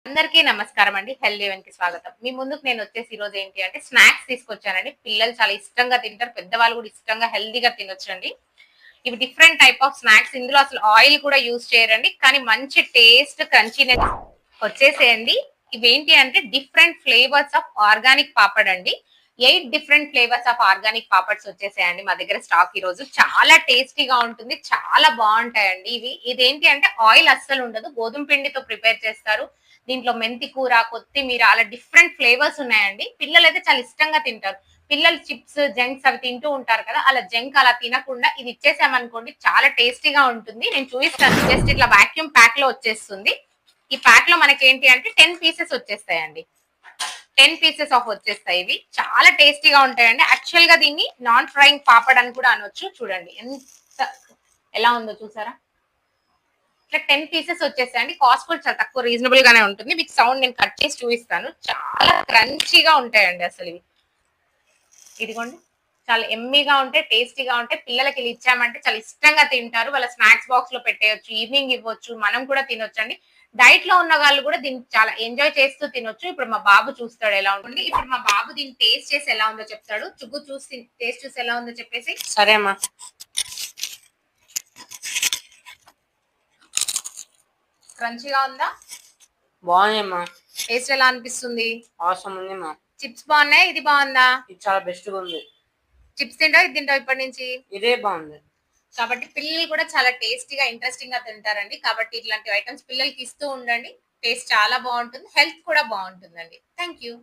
అందరికీ నమస్కారం అండి. హెల్తీ వన్‌కి స్వాగతం. మీ ముందుకు నేను వచ్చేసి ఈరోజు ఏంటి అంటే స్నాక్స్ తీసుకొచ్చానండి. పిల్లలు చాలా ఇష్టంగా తింటారు. పెద్దవాళ్ళు కూడా ఇష్టంగా హెల్తీగా తినొచ్చండి. ఇవి డిఫరెంట్ టైప్ ఆఫ్ స్నాక్స్. ఇందులో అసలు ఆయిల్ కూడా యూజ్ చేయరండి. కానీ మంచి టేస్ట్ క్రంచీనెస్ వచ్చేసేయండి. ఇవేంటి అంటే different flavours of organic papad అండి. 8 different flavours of organic papads వచ్చేసాయండి మా దగ్గర స్టాక్ ఈరోజు. చాలా టేస్టీగా ఉంటుంది. చాలా బావుంటాయండి ఇవి. ఇదేంటి అంటే ఆయిల్ అస్సలు ఉండదు. గోధుమ పిండితో ప్రిపేర్ చేస్తారు. దీంట్లో మెంతి కూర, కొత్తిమీర అలా డిఫరెంట్ ఫ్లేవర్స్ ఉన్నాయండి. పిల్లలైతే చాలా ఇష్టంగా తింటారు. పిల్లలు చిప్స్, జంక్స్ అవి తింటూ ఉంటారు కదా! అలా జంక్ అలా తినకుండా ఇది ఇచ్చేసామనుకోండి చాలా టేస్టీగా ఉంటుంది. నేను చూయిస్తాను. జస్ట్ ఇట్లా వాక్యూమ్ ప్యాక్‌లో వచ్చేస్తుంది. ఈ ప్యాక్‌లో మనకేంటి అంటే 10 పీసెస్ వచ్చేస్తాయండి. 10 పీసెస్ ఆఫ్ వచ్చేస్తాయి ఇవి. చాలా టేస్టీగా ఉంటాయండి. యాక్చువల్‌గా దీన్ని నాన్ ఫ్రైయింగ్ పాపడ్ అని కూడా అనొచ్చు. చూడండి ఎంత ఎలా ఉందో చూసారా? ఇట్లా 10 పీసెస్ వచ్చేసాయండి. కాస్ట్ కూడా చాలా తక్కువ రీజనబుల్ గానే ఉంటుంది. మీకు సౌండ్ నేను కట్ చేసి చూపిస్తాను. చాలా క్రంచీగా ఉంటాయండి అసలివి. ఇదిగోండి. చాలా యమ్మీగా ఉంటాయి, టేస్టీగా ఉంటాయి. పిల్లలకి ఇలా ఇచ్చామంటే చాలా ఇష్టంగా తింటారు. వాళ్ళ స్నాక్స్ బాక్స్‌లో పెట్టేయొచ్చు. ఈవినింగ్ ఇవ్వచ్చు. మనం కూడా తినొచ్చండి. డైట్‌లో ఉన్న వాళ్ళు కూడా దీన్ని చాలా ఎంజాయ్ చేస్తూ తినొచ్చు. ఇప్పుడు మా బాబు చూస్తాడు ఎలా ఉంటుంది. ఇప్పుడు మా బాబు దీన్ని టేస్ట్ చేసి ఎలా ఉందో చెప్తాడు. చుగ్గు చూసి టేస్ట్ చూసి ఎలా ఉందో చెప్పేసి. సరే అమ్మా. క్రంచీగా ఉందా? బాగుందమ్మా. టేస్ట్ ఎలా అనిపిస్తుంది? అవసరం ఉందమ్మా. చిప్స్ బాగున్నాయి. ఇది బాగుందా? ఇది చాలా బెస్ట్‌గా ఉంది. చిప్స్ తింటావా? ఇది తింటావా ఇప్పటి నుంచి? ఇదే బాగుంది. కాబట్టి పిల్లలు కూడా చాలా టేస్టీగా, ఇంట్రెస్టింగ్‌గా తింటారండి. కాబట్టి ఇట్లాంటి ఐటెమ్స్ పిల్లలకి ఇస్తూ ఉండండి. టేస్ట్ చాలా బావుంటుంది. హెల్త్ కూడా బావుంటుందండి. Thank you.